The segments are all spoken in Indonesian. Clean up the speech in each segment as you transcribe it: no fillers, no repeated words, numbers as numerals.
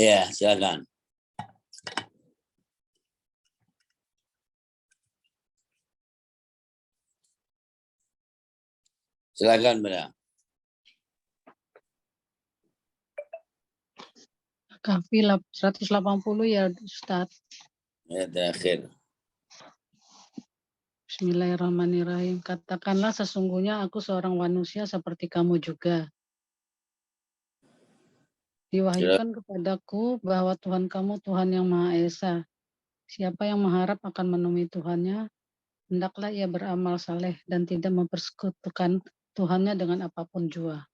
Ya, silakan. Silakan, Bunda. Kahfi 180 ya Ustaz. Ya, terakhir. Bismillahirrahmanirrahim. Katakanlah sesungguhnya aku seorang manusia seperti kamu juga. Diwahyukan kepadaku bahwa Tuhan kamu Tuhan yang Maha Esa. Siapa yang mengharap akan menemui Tuhannya, hendaklah ia beramal saleh dan tidak mempersekutukan Tuhannya dengan apapun jua.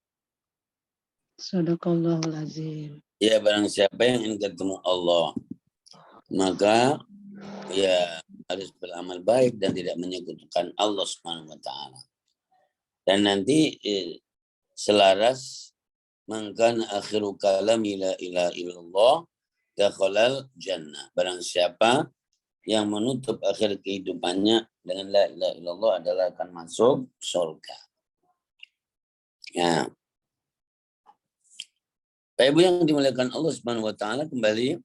Sadaqallahul azim. Ya, barang siapa yang ingin ketemu Allah, maka ya harus beramal baik dan tidak menyekutukan Allah Subhanahu wa taala. Dan nanti selaras mangkan akhiru kalami la ilaha illallah dakhalal jannah. Barang siapa yang menutup akhir kehidupannya dengan la ilaha illallah adalah akan masuk surga. Ya. Bapak Ibu yang dimuliakan Allah Subhanahu wa taala, kembali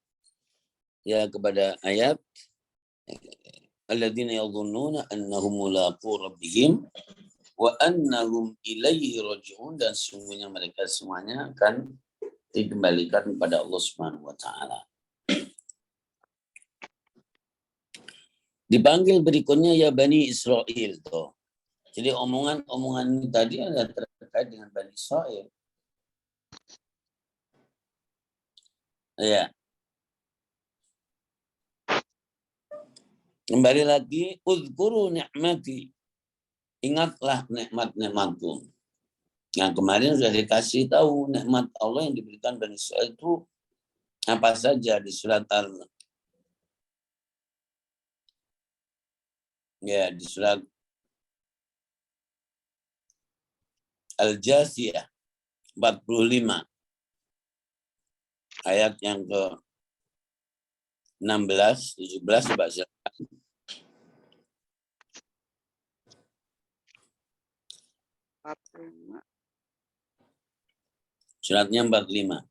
ya kepada ayat alladzina yadhunnuna annahum mulaqu rabbihim wa annahum ilaihi raji'un, dan sungguhnya mereka semuanya akan dikembalikan kepada Allah Subhanahu wa taala. Dipanggil berikutnya ya Bani Israel tuh. Jadi omongan ini tadi adalah terkait dengan Bani Israel. Ya. Kembali lagi, uzkuru ni'mati. Ingatlah nikmat-nikmatku. Yang kemarin sudah dikasih tahu nikmat Allah yang diberikan Bani Israel itu apa saja di surat di surat Al-Jasiyah 45 ayat yang ke 16, 17 coba silakan. Suratnya 45.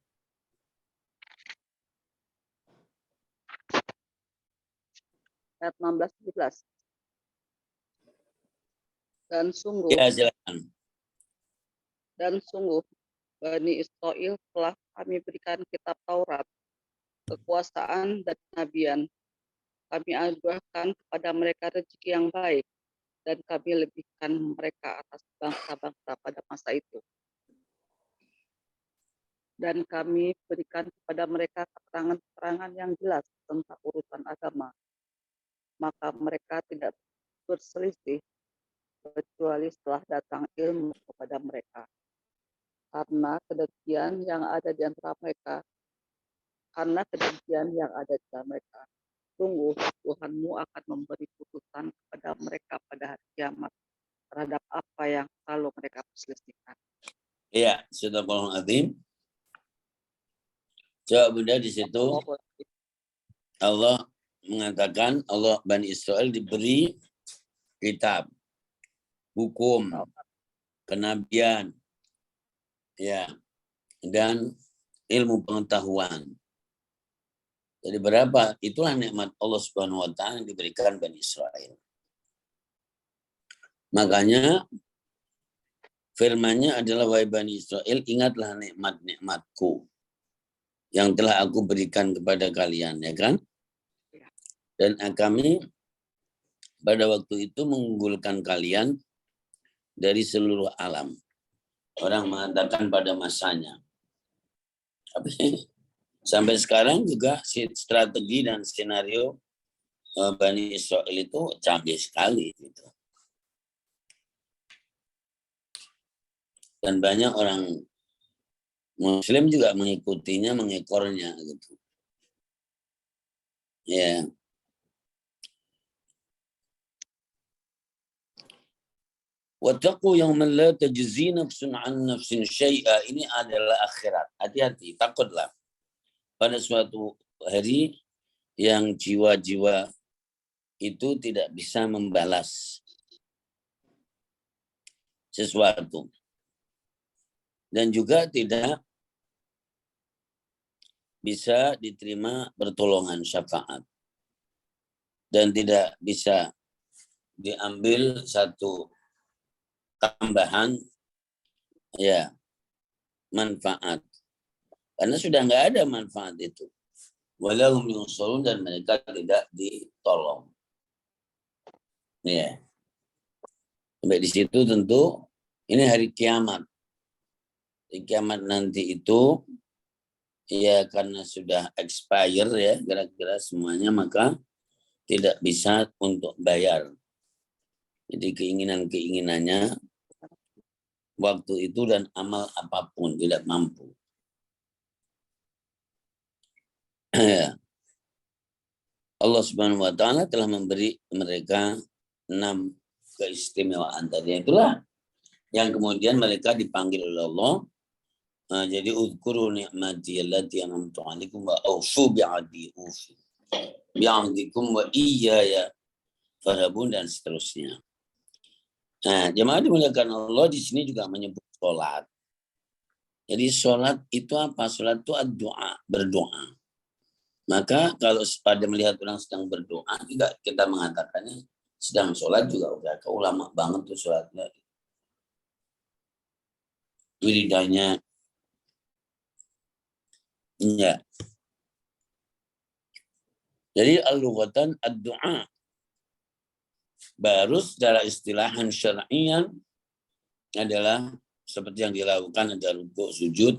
Ayat 16-17. Dan sungguh, Ya, silakan. Bani Israel telah kami berikan kitab Taurat, kekuasaan dan kenabian. Kami anugerahkan kepada mereka rezeki yang baik, dan kami lebihkan mereka atas bangsa-bangsa pada masa itu. Dan kami berikan kepada mereka keterangan-keterangan yang jelas tentang urusan agama. Maka mereka tidak berselisih kecuali setelah datang ilmu kepada mereka. Karena kedengkian yang ada di antara mereka, sungguh Tuhanmu akan memberi putusan kepada mereka pada hari kiamat terhadap apa yang selalu mereka perselisihkan. Iya, Sadaqallahul Azim. Coba Bunda di situ Allah mengatakan Allah Bani Israel diberi kitab, hukum, kenabian, ya, dan ilmu pengetahuan. Jadi berapa? Itulah nikmat Allah Subhanahu wa taala yang diberikan Bani Israel. Makanya firman-Nya adalah wahai Bani Israel, ingatlah nikmat-nikmatku yang telah aku berikan kepada kalian, ya kan? Dan kami pada waktu itu mengunggulkan kalian dari seluruh alam. Orang mengatakan pada masanya. Tapi sampai sekarang juga strategi dan skenario Bani Israel itu canggih sekali gitu. Dan banyak orang Muslim juga mengikutinya, mengekornya gitu. Ya. Wattaqu yawman la tajzi nafsun an nafsin syai'a, ini adalah akhirat. Hati-hati, takutlah pada suatu hari yang jiwa-jiwa itu tidak bisa membalas sesuatu. Dan juga tidak bisa diterima pertolongan syafaat. Dan tidak bisa diambil satu tambahan ya manfaat. Karena sudah nggak ada manfaat itu. Walahum yunsurun, dan mereka tidak ditolong. Ya. Sampai di situ tentu ini hari kiamat. Di kiamat nanti itu ya karena sudah expire ya kira-kira semuanya, maka tidak bisa untuk bayar. Jadi keinginan-keinginannya waktu itu dan amal apapun tidak mampu. Allah Subhanahu wa taala telah memberi mereka 6 keistimewaan tadi. Itulah yang kemudian mereka dipanggil oleh Allah. Jadi uzkuru ni'mati allati an'amtu 'alaikum wa awfu bi'ahdi ufi bi'ahdikum wa iyaya farhabun, dan seterusnya. Nah, jemaah dimuliakan Allah, di sini juga menyebut sholat. Jadi sholat itu apa? Sholat itu doa, berdoa. Maka kalau pada melihat orang sedang berdoa, juga kita mengatakannya sedang sholat juga udah ulama banget tuh sholatnya. Wiridanya. Ya. Jadi al-lughatan ad-du'a. Baru secara istilahan syar'iyan adalah seperti yang dilakukan, ada rukuk, sujud,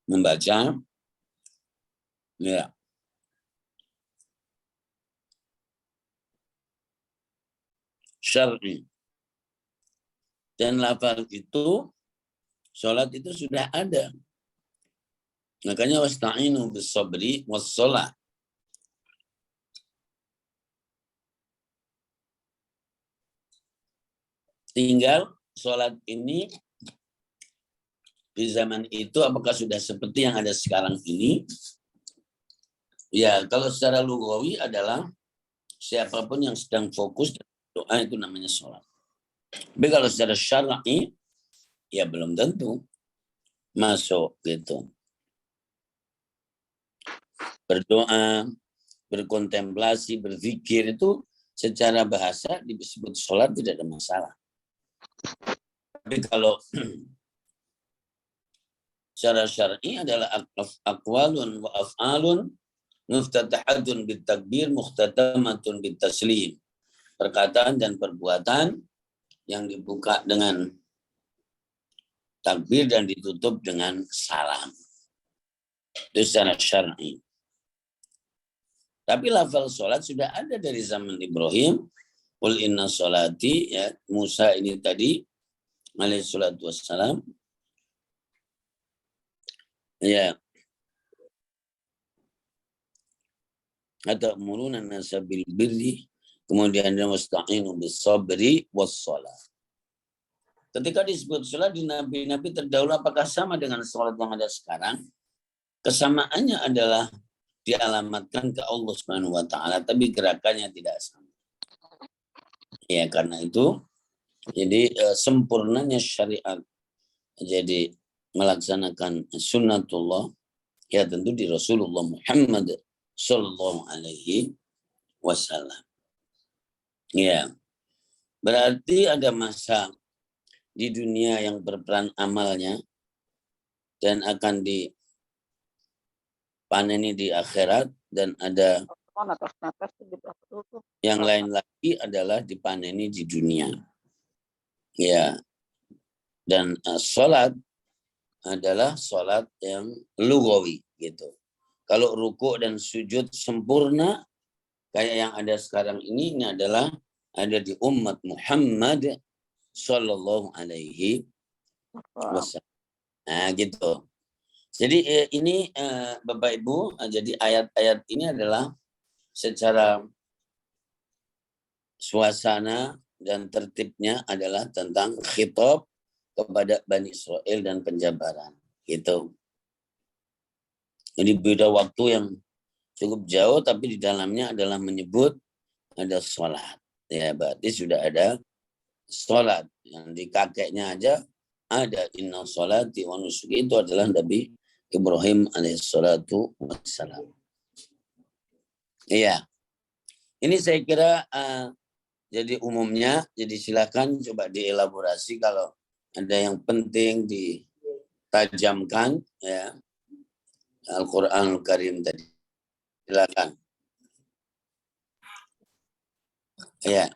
membaca. Ya. Syar'i. Dan lafal itu, sholat itu sudah ada. Makanya wasta'inu bis-sabri was-shalah. Tinggal sholat ini di zaman itu apakah sudah seperti yang ada sekarang ini? Ya, kalau secara lugawi adalah siapapun yang sedang fokus doa itu namanya sholat. Tapi kalau secara syar'i, ya belum tentu masuk gitu. Berdoa, berkontemplasi, berzikir itu secara bahasa disebut sholat, tidak ada masalah. Tapi kalau secara syar'i adalah aqwalun wa af'alun muftatahatun bitakbir mukhtatamatun bitaslim. Perkataan dan perbuatan yang dibuka dengan takbir dan ditutup dengan salam. Itu secara syar'i. Tapi lafal sholat sudah ada dari zaman Ibrahim. Qul inna sholati, ya, Musa ini tadi alaihi salatu wassalam. Ya. Atamuruna an-nasa bil birri, kemudian wasta'inu bis sabri was shalah. Ketika disebut sholat di nabi-nabi terdahulu, apakah sama dengan sholat yang ada sekarang? Kesamaannya adalah dialamatkan ke Allah Subhanahu wa taala, tapi gerakannya tidak sama. Ya, karena itu jadi sempurnanya syariat jadi melaksanakan sunnatullah ya tentu di Rasulullah Muhammad sallallahu alaihi wasallam. Ya. Berarti ada masa di dunia yang berperan amalnya dan akan dipaneni di akhirat, dan ada yang lain lagi adalah dipaneni di dunia. Ya. Dan sholat adalah sholat yang lugawi gitu. Kalau rukuk dan sujud sempurna kayak yang ada sekarang ini adalah ada di umat Muhammad sallallahu alaihi wasallam. Nah, gitu. Jadi ini Bapak Ibu, jadi ayat-ayat ini adalah secara suasana dan tertibnya adalah tentang khitab kepada Bani Israel dan penjabaran. Gitu. Jadi beda waktu yang cukup jauh, tapi di dalamnya adalah menyebut ada sholat. Ya, berarti sudah ada sholat. Yang di kakeknya aja ada inna sholati wa nusuki, itu adalah Nabi Ibrahim alaihissalatu wassalam. Iya. Ini saya kira jadi umumnya, jadi silakan coba dielaborasi kalau ada yang penting ditajamkan ya. Al-Qur'anul Karim tadi. Silakan. Ya.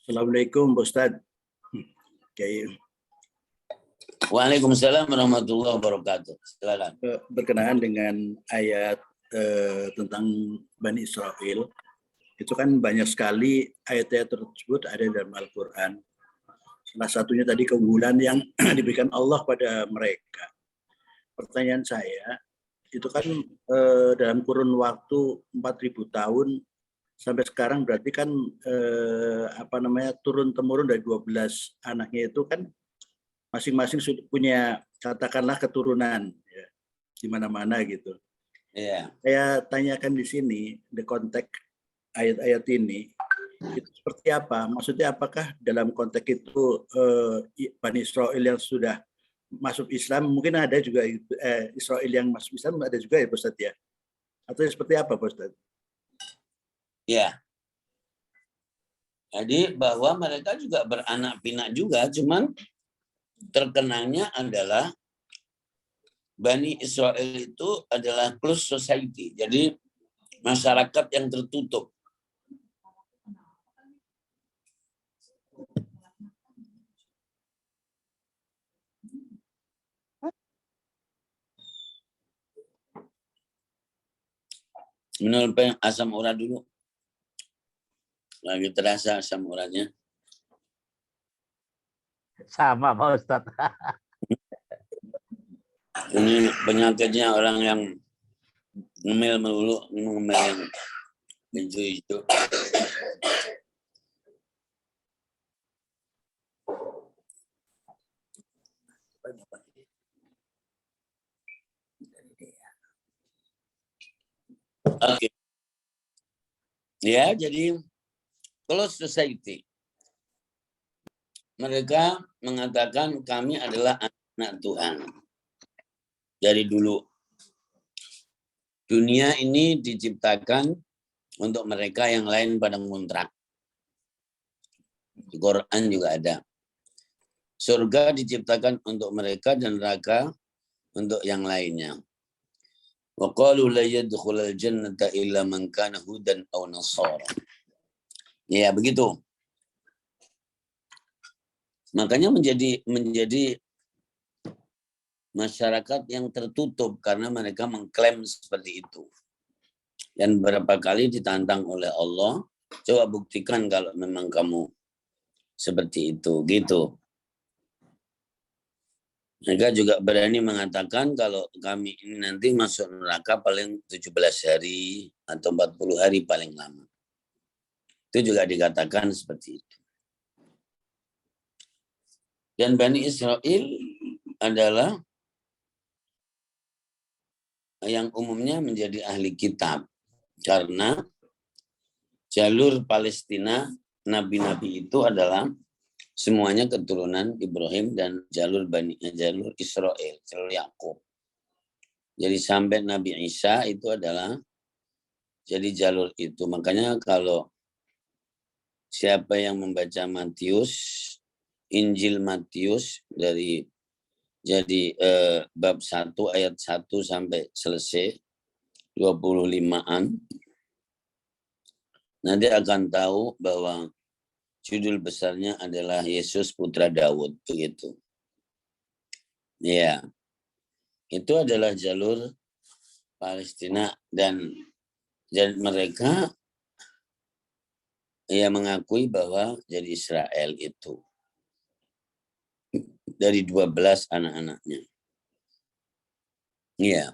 Assalamualaikum Ustaz. Okay. Waalaikumsalam warahmatullahi wabarakatuh. Silakan. Berkenaan dengan ayat tentang Bani Israel, itu kan banyak sekali ayat-ayat tersebut ada dalam Al-Quran. Salah satunya tadi keunggulan yang diberikan Allah pada mereka. Pertanyaan saya, itu kan dalam kurun waktu 4.000 tahun sampai sekarang berarti kan turun-temurun dari 12 anaknya itu kan masing-masing sudah punya katakanlah keturunan ya, di mana-mana gitu. Iya. Saya tanyakan di sini, the konteks ayat-ayat ini itu seperti apa? Maksudnya apakah dalam konteks itu Bani Israel yang sudah masuk Islam, mungkin ada juga Israel yang masuk Islam, ada juga ya Ustaz ya? Atau seperti apa Ustaz? Ya. Jadi bahwa mereka juga beranak pinak juga, cuman terkenalnya adalah Bani Israel itu adalah closed society. Jadi masyarakat yang tertutup. Minum asam urat dulu. Lagi terasa asam uratnya. Sama Pak Ustadz. Ini penyakitnya orang yang ngemil melulu, ngemil yang hijau-hijau. Oke. Ya, jadi closed society. Mereka mengatakan kami adalah anak Tuhan. Dari dulu. Dunia ini diciptakan untuk mereka, yang lain pada ngontrak. Di Quran juga ada. Surga diciptakan untuk mereka dan neraka untuk yang lainnya. Wa qalu la yadkhulul jannata illa man kana hudan aw nasara. Ya, begitu. Makanya menjadi masyarakat yang tertutup karena mereka mengklaim seperti itu. Dan beberapa kali ditantang oleh Allah, coba buktikan kalau memang kamu seperti itu, gitu. Mereka juga berani mengatakan kalau kami ini nanti masuk neraka paling 17 hari atau 40 hari paling lama. Itu juga dikatakan seperti itu. Dan Bani Israel adalah yang umumnya menjadi ahli kitab. Karena jalur Palestina, nabi-nabi itu adalah semuanya keturunan Ibrahim dan jalur Israel, jalur Yakub. Jadi sampai Nabi Isa itu adalah jadi jalur itu. Makanya kalau siapa yang membaca Matius, Injil Matius dari bab 1 ayat 1 sampai selesai 25-an, nanti akan tahu bahwa judul besarnya adalah Yesus Putra Daud, begitu. Ya, itu adalah jalur Palestina dan mereka ya mengakui bahwa jadi Israel itu dari 12 anak-anaknya. Iya.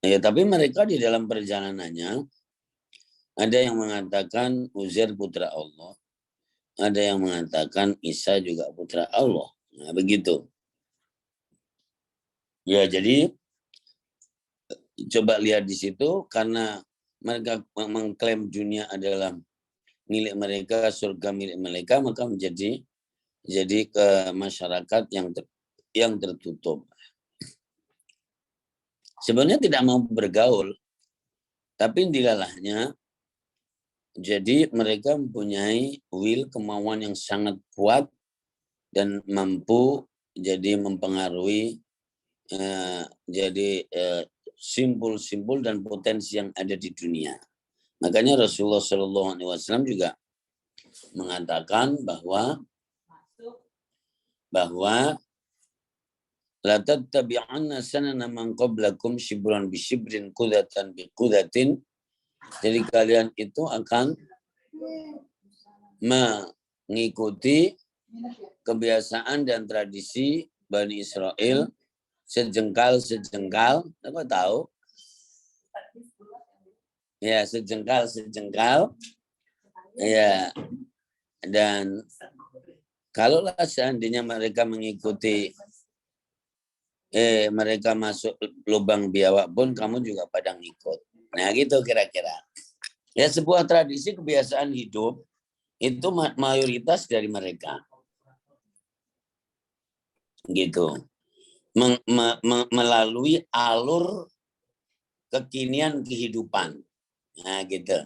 Ya, tapi mereka di dalam perjalanannya ada yang mengatakan Uzair putra Allah, ada yang mengatakan Isa juga putra Allah. Nah, begitu. Ya, jadi coba lihat di situ, karena mereka mengklaim dunia adalah milik mereka, surga milik mereka, maka menjadi ke masyarakat yang tertutup. sebenarnya tidak mau bergaul, tapi dilalahnya. Jadi mereka mempunyai kemauan yang sangat kuat dan mampu jadi mempengaruhi simbol-simbol dan potensi yang ada di dunia. Makanya Rasulullah SAW juga mengatakan bahwa la tattabi'anna sanana man qablakum shibran bi shibrin qudatan bi qudatin. Jadi kalian itu akan mengikuti kebiasaan dan tradisi Bani Israel sejengkal-sejengkal, apa tahu? Ya, sejengkal-sejengkal. Ya, dan kalaulah seandainya mereka mengikuti mereka masuk lubang biawak pun kamu juga pada ngikut. Nah, gitu kira-kira. Ya, sebuah tradisi kebiasaan hidup itu mayoritas dari mereka. Gitu. Melalui alur kekinian kehidupan. Nah, gitu.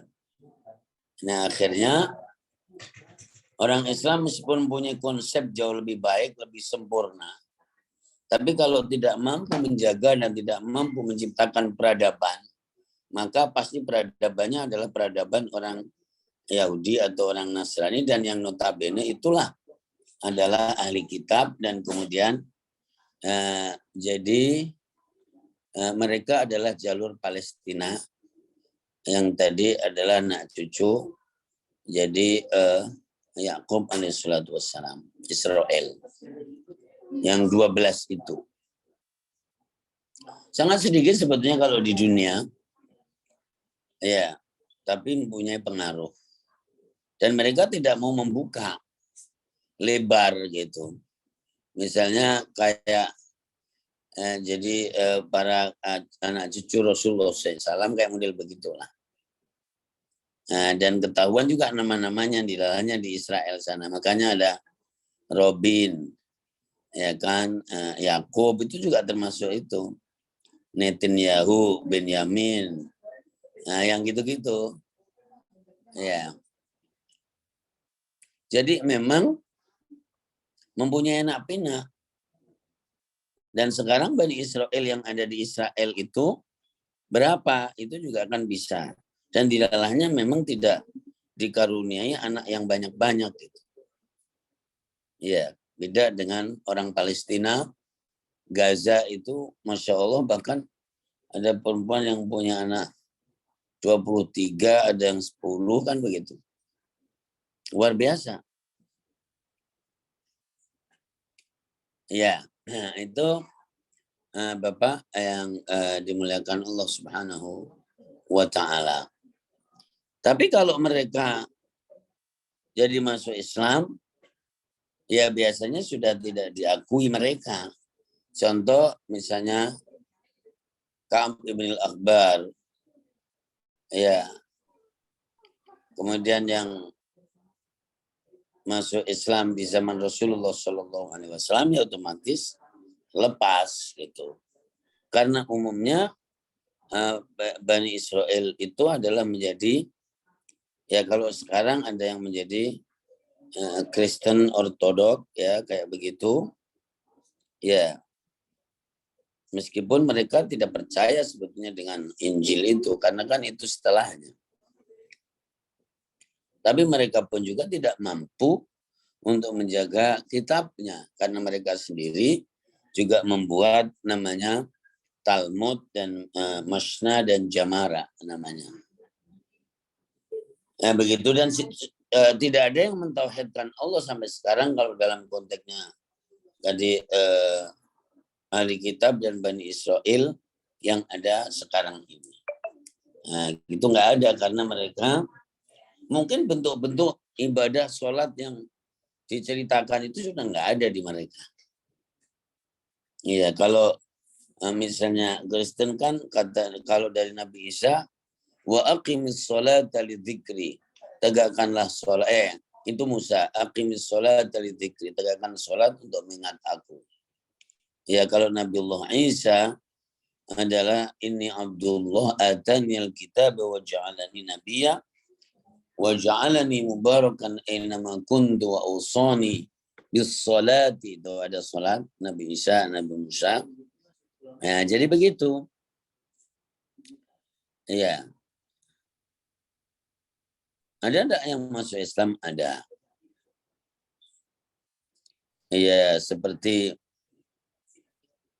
Nah, akhirnya orang Islam meskipun punya konsep jauh lebih baik, lebih sempurna, tapi kalau tidak mampu menjaga dan tidak mampu menciptakan peradaban, maka pasti peradabannya adalah peradaban orang Yahudi atau orang Nasrani, dan yang notabene itulah adalah ahli kitab, dan kemudian jadi mereka adalah jalur Palestina yang tadi adalah anak cucu jadi Yakub alaihissalatu wassalam, Israel yang 12 itu. Sangat sedikit sebetulnya kalau di dunia, ya, tapi mempunyai pengaruh. Dan mereka tidak mau membuka lebar gitu. Misalnya kayak jadi para anak cucu Rasulullah SAW kayak model begitulah. Dan ketahuan juga nama-namanya di dalamnya di Israel sana. Makanya ada Robin, ya kan, Yakub itu juga termasuk itu. Netanyahu, Benyamin, nah yang gitu-gitu. Ya. Jadi memang mempunyai anak pinak. Dan sekarang Bani Israel yang ada di Israel itu berapa? Itu juga akan bisa. Dan di dalamnya memang tidak dikaruniai anak yang banyak-banyak gitu. Ya, beda dengan orang Palestina. Gaza itu Masya Allah, bahkan ada perempuan yang punya anak 23, ada yang 10 kan begitu. Luar biasa. Ya, nah itu Bapak yang dimuliakan Allah Subhanahu wa Ta'ala. Tapi kalau mereka jadi masuk Islam, ya biasanya sudah tidak diakui mereka. Contoh misalnya Ka'ab ibn al-Akhbar, ya. Kemudian yang masuk Islam di zaman Rasulullah SAW ya otomatis lepas gitu. Karena umumnya Bani Israel itu adalah menjadi, ya kalau sekarang ada yang menjadi Kristen Ortodok, ya kayak begitu, ya. Meskipun mereka tidak percaya sebetulnya dengan Injil itu, karena kan itu setelahnya. Tapi mereka pun juga tidak mampu untuk menjaga kitabnya, karena mereka sendiri juga membuat namanya Talmud dan Mashna dan Jamara namanya. Nah, begitu, dan tidak ada yang mentauhidkan Allah sampai sekarang kalau dalam konteksnya tadi ahli kitab dan Bani Israel yang ada sekarang ini. Nah, itu nggak ada karena mereka mungkin bentuk-bentuk ibadah sholat yang diceritakan itu sudah nggak ada di mereka. Iya, kalau misalnya Kristen kan kata kalau dari Nabi Isa, wa aqimis sholata lidzikri, tegakkanlah sholat. Itu Musa, aqimis sholata lidzikri, tegakkan sholat untuk mengingat aku. Ya, kalau Nabiullah Isa adalah inni Abdullah ataniyal kitab wa ja'alani nabiyya wa ja'alani mubarakan aynama kuntu wa usani bis salati. Itu ada salat Nabi Isa, Nabi Musa. Nah, jadi begitu. Iya. Ada enggak yang masuk Islam? Ada. Iya, seperti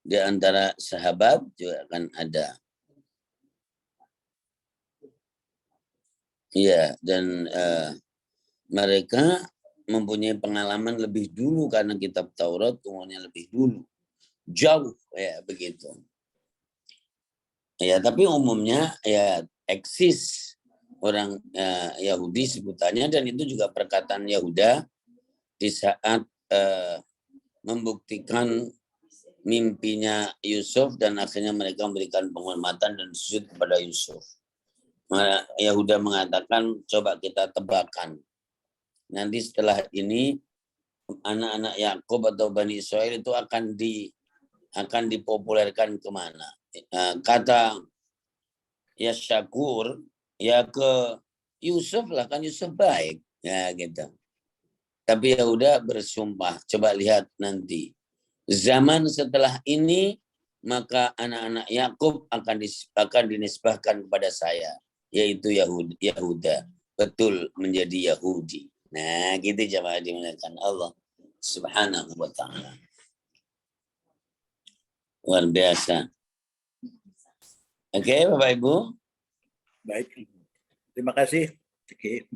di antara sahabat juga akan ada. Iya, dan mereka mempunyai pengalaman lebih dulu karena kitab Taurat umurnya lebih dulu. Jauh, ya begitu. Ya, tapi umumnya ya eksis orang Yahudi sebutannya, dan itu juga perkataan Yahuda di saat membuktikan mimpinya Yusuf dan akhirnya mereka memberikan penghormatan dan sujud kepada Yusuf. Yahuda mengatakan, coba kita tebakan. Nanti setelah ini anak-anak Yakub atau Bani Israel itu akan dipopulerkan kemana? Kata ya Syakur, ya ke Yusuf lah, kan Yusuf baik. Ya gitu. Tapi Yahuda bersumpah, coba lihat nanti. Zaman setelah ini, maka anak-anak Yakub akan dinisbahkan kepada saya, yaitu Yahuda. Betul menjadi Yahudi. Nah, gitu jemaah dimuliakan Allah Subhanahu wa ta'ala. Luar biasa. Oke, Bapak Ibu. Baik. Terima kasih. Oke.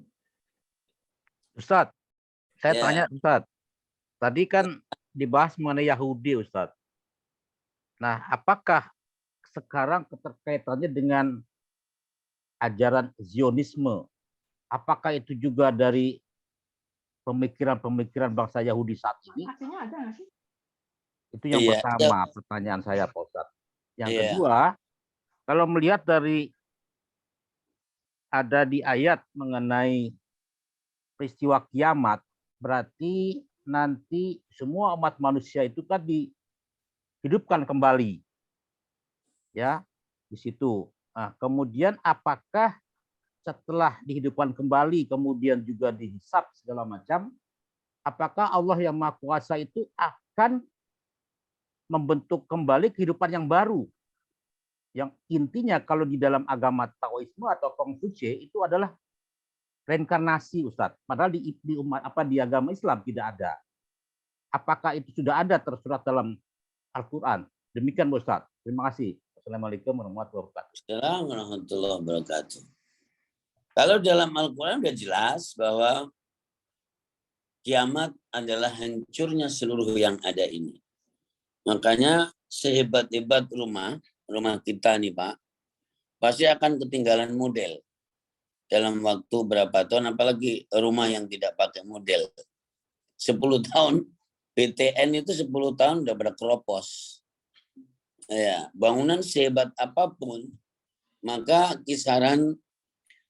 Ustadz, saya Ya. tanya Ustadz. Tadi kan dibahas mengenai Yahudi, Ustadz. Nah, apakah sekarang keterkaitannya dengan ajaran Zionisme? Apakah itu juga dari pemikiran-pemikiran bangsa Yahudi saat ini? Itu yang Iya. pertama pertanyaan saya, Pak Ustadz. Yang Iya. kedua, kalau melihat dari ada di ayat mengenai peristiwa kiamat, berarti nanti semua umat manusia itu kan dihidupkan kembali, ya di situ. Nah, kemudian apakah setelah dihidupkan kembali, kemudian juga dihisab segala macam, apakah Allah yang Maha Kuasa itu akan membentuk kembali kehidupan yang baru? Yang intinya kalau di dalam agama Taoisme atau Konghucu itu adalah reinkarnasi, Ustadz. Padahal di agama Islam tidak ada. Apakah itu sudah ada tersurat dalam Al-Quran? Demikian, Ustadz. Terima kasih. Assalamualaikum warahmatullahi wabarakatuh. Assalamualaikum warahmatullahi wabarakatuh. Kalau dalam Al-Quran sudah jelas bahwa kiamat adalah hancurnya seluruh yang ada ini. Makanya sehebat-hebat rumah kita nih Pak, pasti akan ketinggalan model dalam waktu berapa tahun, apalagi rumah yang tidak pakai model. 10 tahun, BTN itu 10 tahun udah pada keropos. Ya, bangunan sehebat apapun, maka kisaran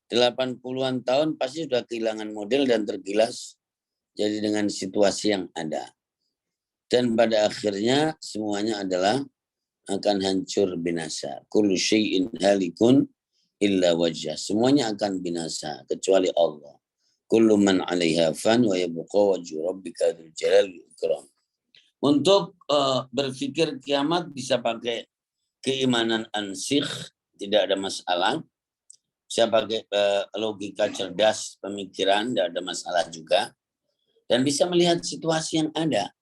80-an tahun pasti sudah kehilangan model dan tergilas jadi dengan situasi yang ada. Dan pada akhirnya semuanya adalah akan hancur binasa. Kullu syai'in halikun illa wajah. Semuanya akan binasa kecuali Allah. Kullu man 'alaiha fan wa yabqa wajhu rabbika dzul jalali wal ikram. Untuk berpikir kiamat bisa pakai keimanan ansikh, tidak ada masalah. Bisa pakai logika cerdas, pemikiran, tidak ada masalah juga. Dan bisa melihat situasi yang ada.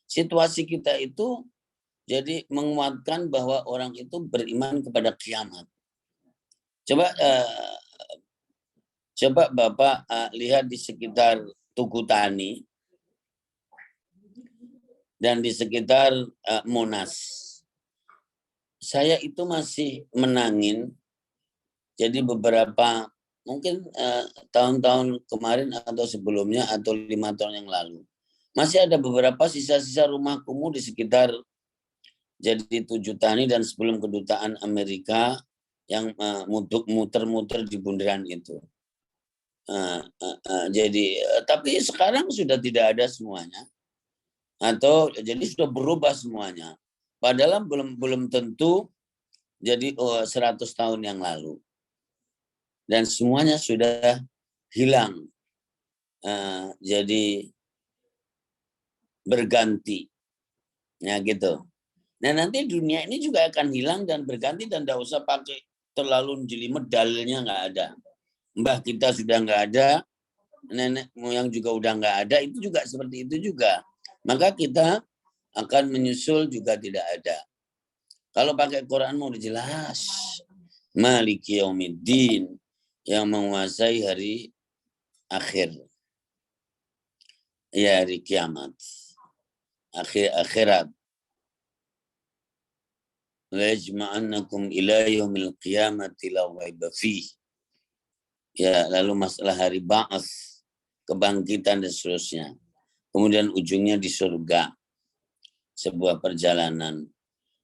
Situasi kita itu jadi menguatkan bahwa orang itu beriman kepada kiamat. Coba Bapak lihat di sekitar Tugu Tani dan di sekitar Monas. Saya itu masih menangin. Jadi beberapa mungkin tahun-tahun kemarin atau sebelumnya atau 5 tahun yang lalu, masih ada beberapa sisa-sisa rumah kumuh di sekitar jadi Tugu Tani dan sebelum kedutaan Amerika yang muter-muter di bundaran itu. Tapi sekarang sudah tidak ada semuanya, atau jadi sudah berubah semuanya. Padahal belum tentu Jadi 100 tahun yang lalu. Dan semuanya sudah hilang. Jadi berganti. Ya gitu. Nah nanti dunia ini juga akan hilang dan berganti dan tidak usah pakai terlalu jelimet, dalilnya nggak ada. Mbah kita sudah nggak ada, nenek moyang juga udah nggak ada, itu juga seperti itu juga. Maka kita akan menyusul juga tidak ada. Kalau pakai Quran mau jelas. Maliki yaumiddin, yang menguasai hari akhir. Ya, hari kiamat. Akhirat. La yajma'annakum ila yaumil qiyamati la raiba fih. Ya, lalu masalah hari ba'ats, kebangkitan dan seterusnya. Kemudian ujungnya di surga. Sebuah perjalanan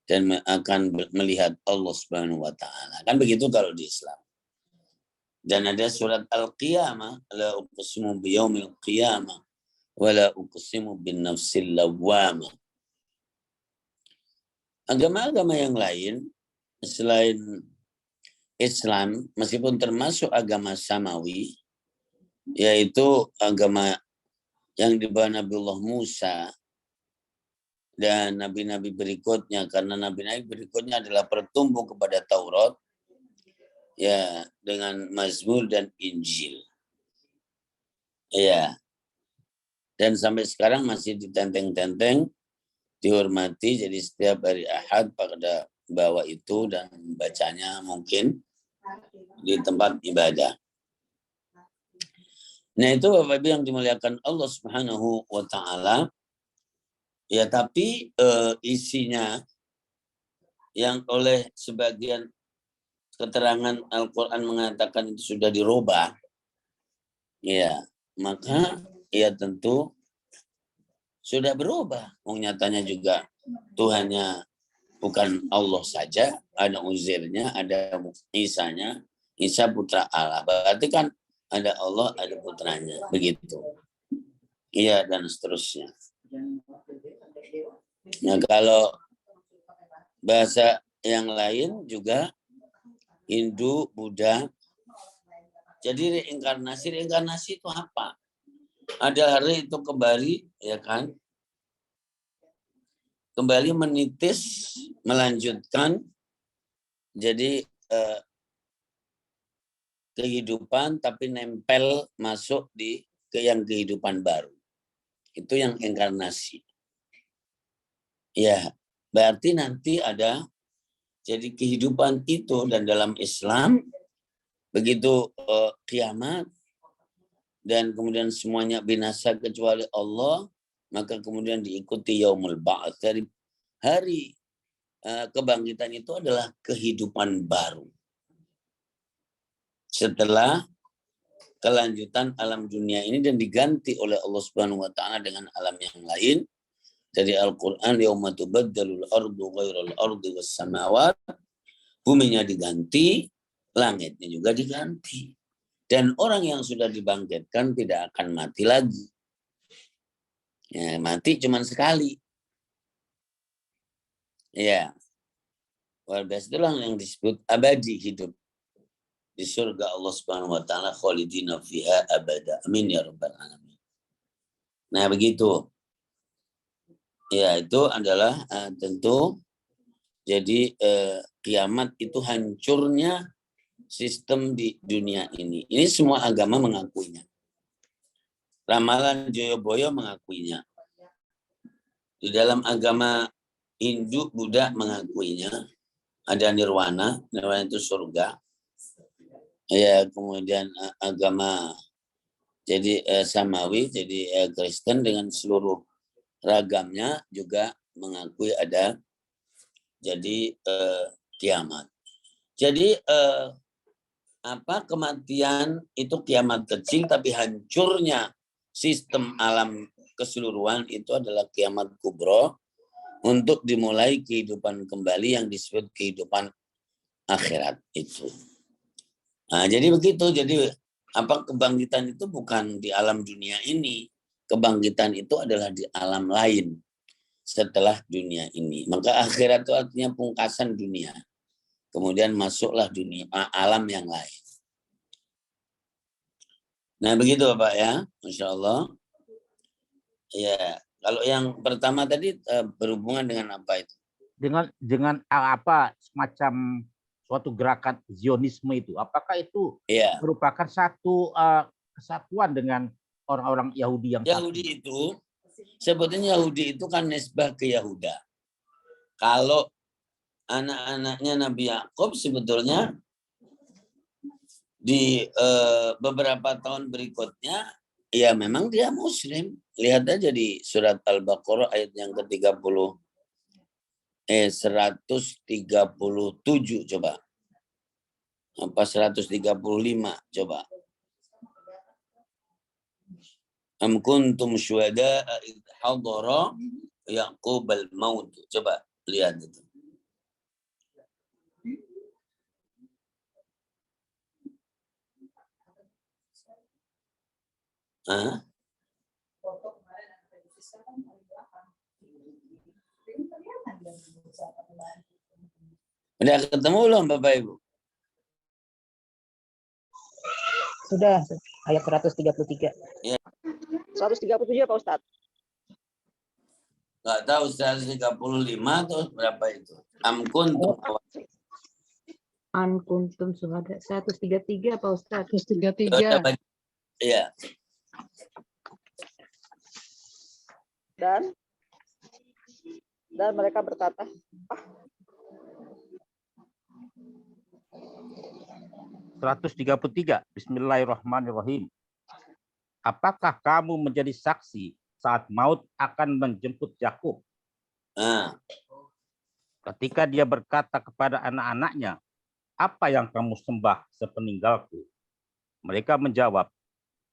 dan akan melihat Allah Subhanahu wa taala. Kan begitu kalau di Islam. Dan ada surat Al-Qiyamah, la uqsimu biyaumil qiyamah wa la uqsimu bin nafsil lawwamah. Agama-agama yang lain selain Islam, meskipun termasuk agama samawi, yaitu agama yang dibawa Nabiullah Musa dan nabi-nabi berikutnya, karena nabi-nabi berikutnya adalah bertumbuh kepada Taurat, ya, dengan Mazmur dan Injil. Ya. Dan sampai sekarang masih ditenteng-tenteng, dihormati, jadi setiap hari Ahad pada bawa itu dan bacanya mungkin di tempat ibadah. Nah itu Bapak Ibu yang dimuliakan Allah Subhanahu wa taala. Ya tapi isinya yang oleh sebagian keterangan Al-Qur'an mengatakan itu sudah dirubah. Ya, maka ya tentu sudah berubah. Nyatanya juga Tuhannya bukan Allah saja, ada Uzairnya, ada Isanya, Isa putra Allah. Berarti kan ada Allah, ada putranya, begitu. Iya, dan seterusnya. Nah, kalau bahasa yang lain juga Hindu, Buddha. Jadi reinkarnasi itu apa? Ada hari itu kembali, ya kan? Kembali menitis, melanjutkan. Jadi kehidupan tapi nempel masuk ke yang kehidupan baru. Itu yang inkarnasi. Ya, berarti nanti ada jadi kehidupan itu, dan dalam Islam begitu kiamat dan kemudian semuanya binasa kecuali Allah, maka kemudian diikuti yaumul ba'ats. Dari hari kebangkitan itu adalah kehidupan baru. Setelah kelanjutan alam dunia ini dan diganti oleh Allah Subhanahu wa taala dengan alam yang lain. Dari Al-Qur'an, yauma tubaddalul ardu ghairal ardi was samawat. Buminya diganti, langitnya juga diganti. Dan orang yang sudah dibangkitkan tidak akan mati lagi. Ya, mati cuma sekali. Ya. Walbas itulah yang disebut abadi hidup. Di surga Allah Subhanahu wa taala khalidina fiha abada. Amin ya rabbal alamin. Nah, begitu. Ya, itu adalah tentu jadi kiamat itu hancurnya sistem di dunia ini. Ini semua agama mengakuinya. Ramalan Joyoboyo mengakuinya. Di dalam agama Hindu, Buddha mengakuinya. Ada nirwana itu surga. Ya, kemudian agama jadi Samawi, jadi Kristen dengan seluruh ragamnya juga mengakui ada jadi kiamat. Jadi kematian itu kiamat kecil, tapi hancurnya sistem alam keseluruhan itu adalah kiamat kubro untuk dimulai kehidupan kembali yang disebut kehidupan akhirat itu. Nah, jadi begitu. Jadi kebangkitan itu bukan di alam dunia ini. Kebangkitan itu adalah di alam lain setelah dunia ini. Maka akhirat itu artinya pungkasan dunia. kemudian masuklah dunia alam yang lain. Nah begitu Bapak ya, Masya Allah. Ya, kalau yang pertama tadi berhubungan dengan apa itu? Dengan apa semacam suatu gerakan Zionisme itu, apakah itu Ya, merupakan satu kesatuan dengan orang-orang Yahudi yang Yahudi itu sebetulnya Yahudi itu kan nisbah ke Yahuda. Kalau anak-anaknya Nabi Yakub sebetulnya di beberapa tahun berikutnya ya memang dia Muslim. Lihat aja di surat Al-Baqarah ayat yang ke-137 coba. Apa 135 coba. Am kuntum syuhada'a idh hadara Yaqub al-maut. Coba lihat itu. Hah? Udah ketemu belum Bapak Ibu? Sudah, ayat 133. Ya. 137 Pak Ustadz. Nggak tahu 135 atau berapa itu. Am kuntum An kuntum syuhada 133 Pak Ustadz. 133. Iya. Dan mereka berkata, 133. Bismillahirrahmanirrahim. Apakah kamu menjadi saksi saat maut akan menjemput Yakub? Nah, Ketika dia berkata kepada anak-anaknya, apa yang kamu sembah sepeninggalku? Mereka menjawab,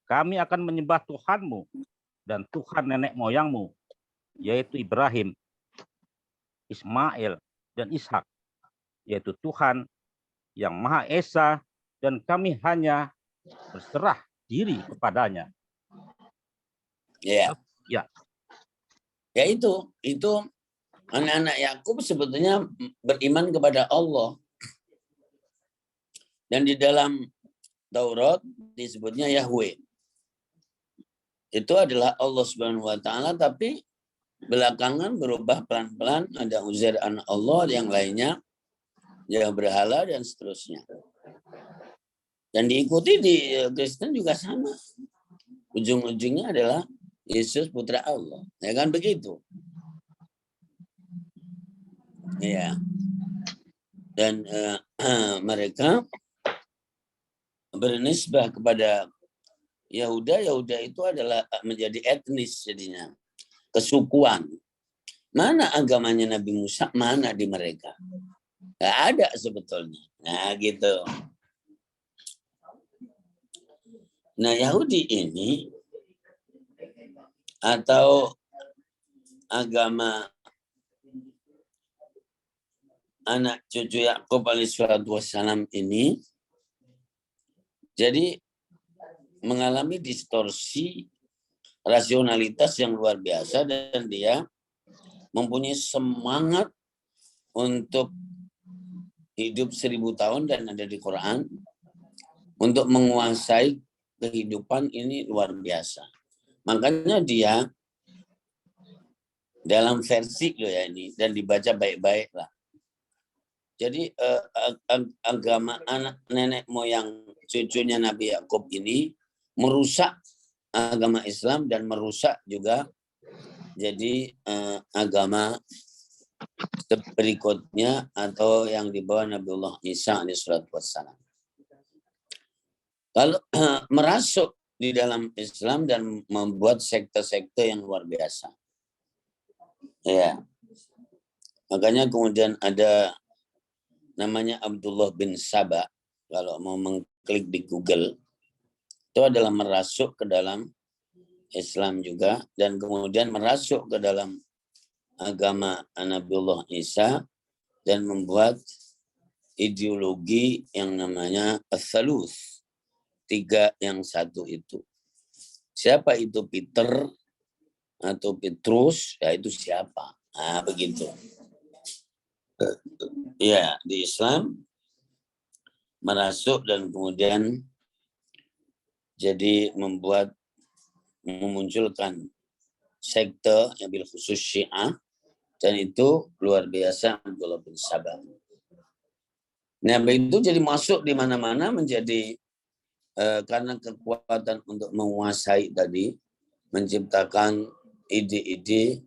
kami akan menyembah Tuhanmu dan Tuhan nenek moyangmu, yaitu Ibrahim, Ismail, dan Ishak, yaitu Tuhan yang Maha Esa, dan kami hanya berserah diri kepadanya. ya. Ya. Ya itu anak-anak Yakub sebetulnya beriman kepada Allah. Dan di dalam Taurat disebutnya Yahweh. Itu adalah Allah Subhanahu wa taala, tapi belakangan berubah pelan-pelan, ada Uzair anak Allah, yang lainnya ya berhala dan seterusnya. Dan diikuti di Kristen juga sama. Ujung-ujungnya adalah Yesus putra Allah. Ya kan begitu. Ya. Dan mereka bernisbah kepada Yahuda. Yahuda itu adalah menjadi etnis jadinya. Kesukuan. Mana agamanya Nabi Musa, mana di mereka. Nggak ada sebetulnya. Nah gitu. Nah Yahudi ini atau agama anak cucu Yakub alaihissalam ini jadi mengalami distorsi rasionalitas yang luar biasa, dan dia mempunyai semangat untuk hidup 1000 tahun dan ada di Quran untuk menguasai kehidupan ini luar biasa. Makanya dia dalam versi loh ya ini, dan dibaca baik-baik lah. Jadi agama anak nenek moyang cucunya Nabi Yakub ini merusak agama Islam dan merusak juga jadi agama berikutnya atau yang dibawa Nabiullah Isa alaihissalam. Kalau merasuk di dalam Islam dan membuat sekte-sekte yang luar biasa. Ya. Makanya kemudian ada namanya Abdullah bin Saba, kalau mau mengklik di Google, itu adalah merasuk ke dalam Islam juga, dan kemudian merasuk ke dalam agama Nabiullah Isa dan membuat ideologi yang namanya Ats-Tsaluts, 3 yang 1 itu. Siapa itu Peter atau Petrus? Ya itu siapa? Nah begitu. Ya di Islam merasuk dan kemudian jadi memunculkan sekte yang bil khusus Syiah, dan itu luar biasa Abdullah bin Sabah. Nah, itu jadi masuk di mana-mana menjadi karena kekuatan untuk menguasai tadi, menciptakan ide-ide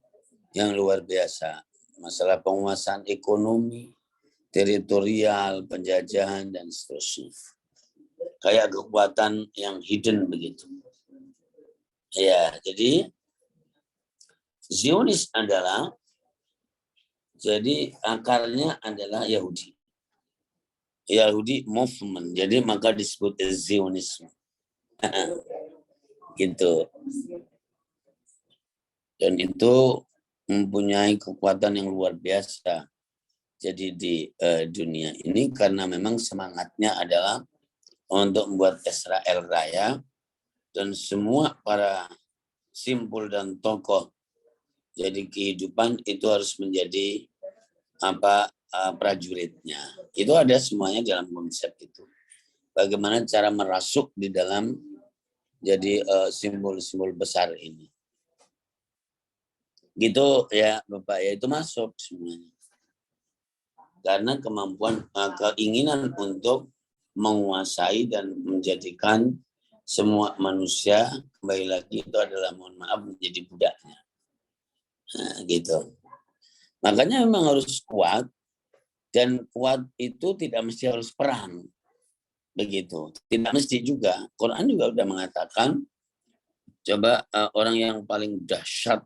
yang luar biasa. Masalah penguasaan ekonomi, teritorial, penjajahan, dan seterusnya. Kayak kekuatan yang hidden begitu. Ya, jadi Zionis adalah, jadi akarnya adalah Yahudi. Yahudi movement, jadi maka disebut Zionisme. Gitu. Dan itu mempunyai kekuatan yang luar biasa. Jadi di dunia ini karena memang semangatnya adalah untuk membuat Israel raya dan semua para simpul dan tokoh jadi kehidupan itu harus menjadi prajuritnya. Itu ada semuanya dalam konsep itu. Bagaimana cara merasuk di dalam jadi simbol-simbol besar ini. Gitu ya Bapak, ya itu masuk semuanya. Karena kemampuan, keinginan untuk menguasai dan menjadikan semua manusia, kembali lagi itu adalah, mohon maaf, menjadi budaknya. Nah, gitu. Makanya memang harus kuat, dan kuat itu tidak mesti harus perang. Begitu. Tidak mesti juga. Quran juga sudah mengatakan, coba orang yang paling dahsyat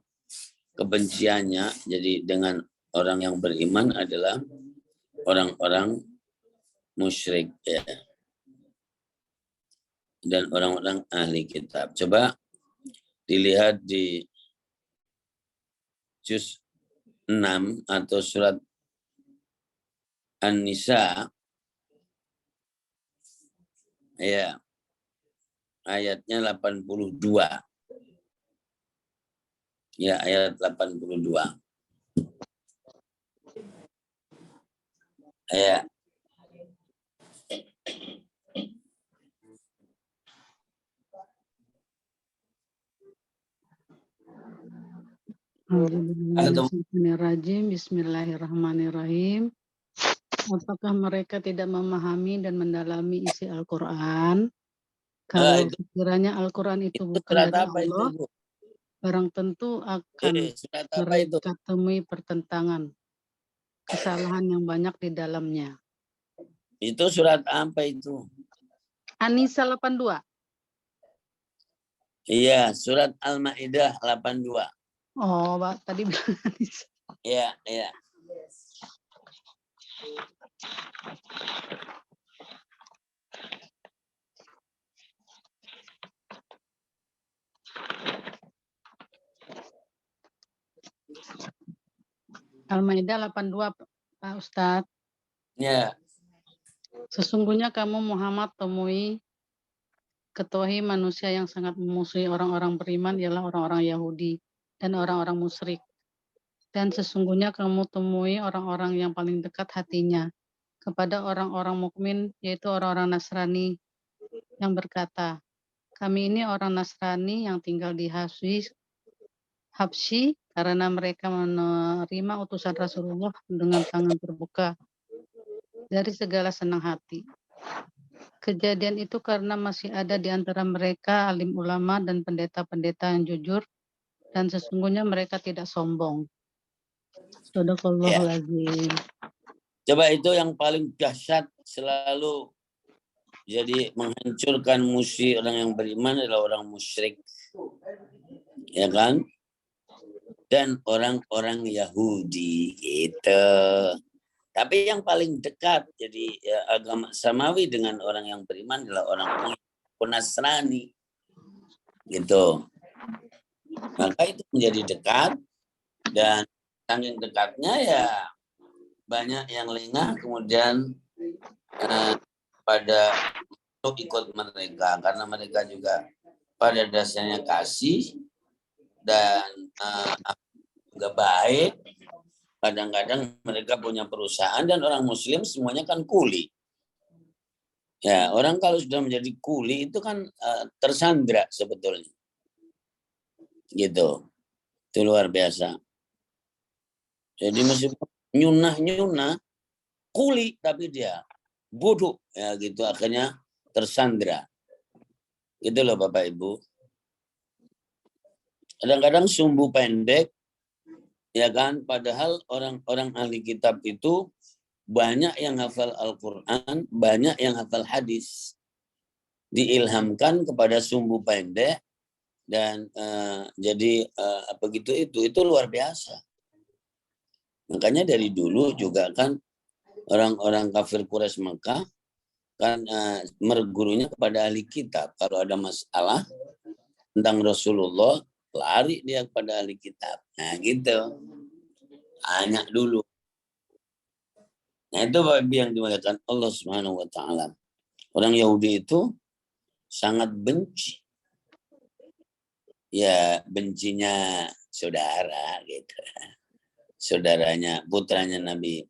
kebenciannya, jadi dengan orang yang beriman adalah orang-orang musyrik, ya. Dan orang-orang ahli kitab. Coba dilihat di juz 6 atau surat An-Nisa, ya, ayatnya 82. Ya, ayat 82. Ya. Bismillahirrahmanirrahim. Apakah mereka tidak memahami dan mendalami isi Al-Quran? Kalau sekiranya Al-Quran itu bukan dari Allah, barang tentu akan mereka temui pertentangan, kesalahan yang banyak di dalamnya. Itu surat apa itu? An-Nisa 82. Iya, surat Al-Maidah 82. Oh, Pak, tadi bilang An-Nisa. Iya, iya. Al-Maidah 82, Pak Ustadz. Ya. Sesungguhnya kamu Muhammad ketahui manusia yang sangat memusuhi orang-orang beriman ialah orang-orang Yahudi dan orang-orang musyrik. Dan sesungguhnya kamu temui orang-orang yang paling dekat hatinya kepada orang-orang mukmin, yaitu orang-orang Nasrani yang berkata, kami ini orang Nasrani yang tinggal di Habsyi karena mereka menerima utusan Rasulullah dengan tangan terbuka dari segala senang hati. Kejadian itu karena masih ada di antara mereka alim ulama dan pendeta-pendeta yang jujur, dan sesungguhnya mereka tidak sombong. Sadaqallahul-Azim. Coba itu yang paling dahsyat, selalu jadi menghancurkan musuh orang yang beriman adalah orang musyrik. Ya kan? Dan orang-orang Yahudi gitu. Tapi yang paling dekat jadi ya, agama samawi dengan orang yang beriman adalah orang Nasrani. Gitu. Maka itu menjadi dekat, dan saking dekatnya ya banyak yang lengah kemudian pada untuk ikut mereka, karena mereka juga pada dasarnya kasih dan juga baik. Kadang-kadang mereka punya perusahaan, dan orang muslim semuanya kan kuli. Ya, orang kalau sudah menjadi kuli itu kan tersandra sebetulnya. Gitu. Itu luar biasa. Jadi meskipun nyunah-nyunah, kuli tapi dia bodoh. Ya gitu, akhirnya tersandra. Gitu loh Bapak Ibu. Kadang-kadang sumbu pendek, ya kan, padahal orang-orang ahli kitab itu banyak yang hafal Al-Quran, banyak yang hafal hadis. Diilhamkan kepada sumbu pendek, dan jadi begitu itu luar biasa. Makanya dari dulu juga kan orang-orang kafir Quraisy Mekah kan mergurunya kepada ahli kitab. Kalau ada masalah tentang Rasulullah, lari dia kepada ahli kitab. Nah gitu. Tanya dulu. Nah itu Bapak Ibu yang dimuliakan Allah Subhanahu wa taala. Orang Yahudi itu sangat benci. Ya bencinya saudara gitu. Saudaranya, putranya Nabi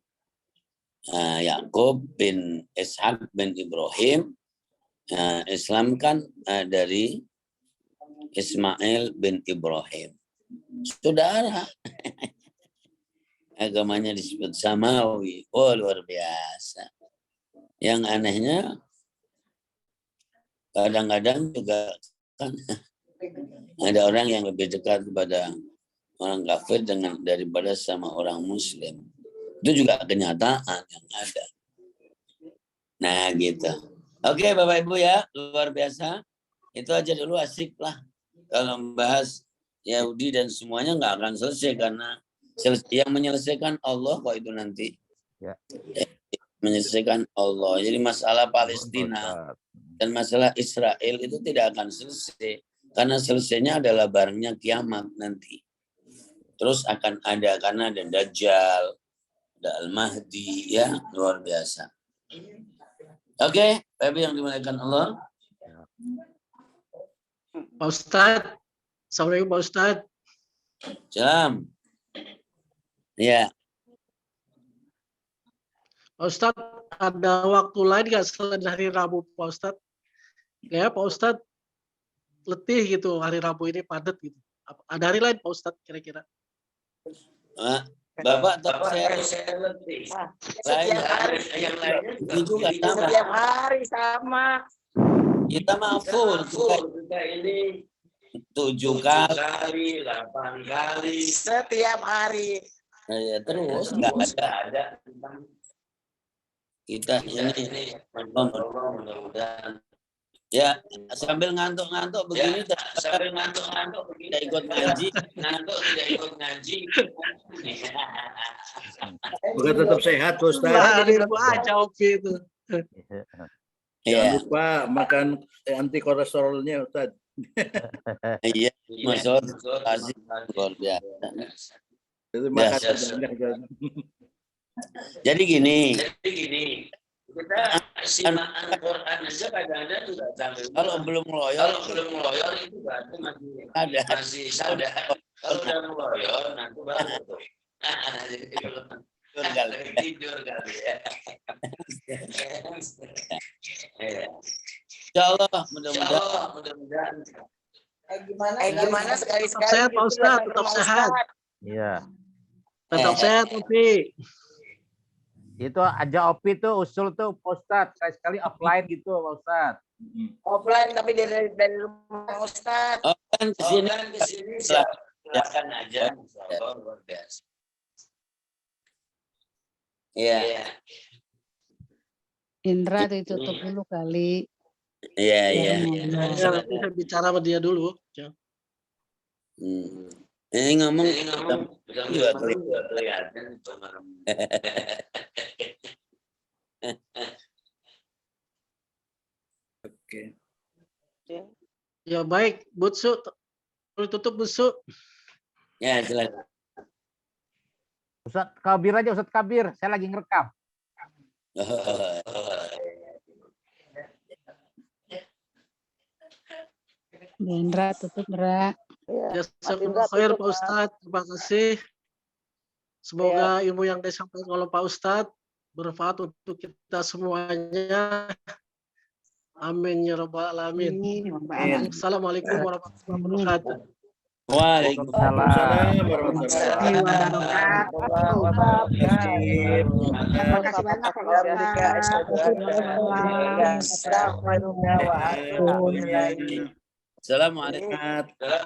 Yakub bin Ishak bin Ibrahim, Islam kan dari Ismail bin Ibrahim. Saudara. Agamanya disebut Samawi. Oh luar biasa. Yang anehnya kadang-kadang juga kan ada orang yang lebih dekat kepada orang kafir daripada sama orang muslim. Itu juga kenyataan yang ada. Nah gitu. Oke Bapak Ibu ya, luar biasa. Itu aja dulu, asik lah. Kalau membahas Yahudi dan semuanya nggak akan selesai, karena yang menyelesaikan Allah kok itu nanti. Ya. Menyelesaikan Allah. Jadi masalah Palestina dan masalah Israel itu tidak akan selesai. Karena selesainya adalah barangnya kiamat nanti. Terus akan ada, karena ada Dajjal, ada Al-Mahdi, ya luar biasa. Oke, Bapak yang dimuliakan Allah. Pak Ustadz, Assalamualaikum Pak Ustadz. Salam. Ya. Pak Ustadz, ada waktu lain nggak selain hari Rabu Pak Ustadz? Ya Pak Ustadz, letih gitu hari Rabu ini, padat gitu. Ada hari lain Pak Ustadz kira-kira? Bapak tak saya lebih. Setiap hari yang lainnya juga sama. Setiap hari sama. Kita full kita ini 7 kali, 8 kali. Setiap hari. Ya, terus nggak ada. Kita ini mudah-mudahan. Ya, sambil ngantuk-ngantuk begini, tidak ikut ngaji, tidak ikut ngaji. Bukan tetap sehat, Ustaz. Hari Rabu aja Opi itu. Jangan lupa makan anti kolesterolnya, Ustaz. Iya, maksud asik luar biasa. Itu makan banyak. Jadi gini, Kita simak Al-Quran aja kadang-kadang juga sambil. Kalau belum ngeloyor itu berarti masih sadar. Kalau udah ngeloyor nanti baru tuh. Tidur kali ya. Insya Allah mudah-mudahan. Gimana sekali-sekali. Sehat Pak Ustadz, tetap sehat. Iya. Tetap sehat Opi. Itu aja Opi tuh usul tuh Pak Ustadz, sekali-sekali offline gitu Pak Ustadz. Offline tapi dari rumah Ustadz. Kan kesini silakan aja. Luar biasa. Iya. Indra ditutup dulu kali. Iya. Ya, nanti saya bicara sama dia dulu. Ya. Ngomong juga kelihatan. Oke. Ya baik, Butsu. Tutup Butsu. Ya, silakan. Ustadz Kabir aja, Ustadz Kabir. Saya lagi ngerekam. Indra tutup, Indra. Jazakumullah khair Pak Ustadz. Terima kasih. Semoga ilmu yang disampaikan oleh Pak Ustadz bermanfaat untuk kita semuanya. Amin ya rabbal alamin. Assalamualaikum warahmatullahi wabarakatuh. Waalaikumsalam. Waalaikumsalam warahmatullahi wabarakatuh. Terima kasih banyak Pak Ustaz. Assalamualaikum Assalamualaikum warahmatullahi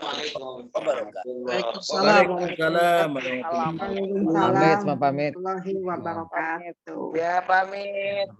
Waalaikumsalam. Waalaikumsalam warahmatullahi Waalaikumsalam Pamit. warahmatullahi wabarakatuh. Ya, pamit.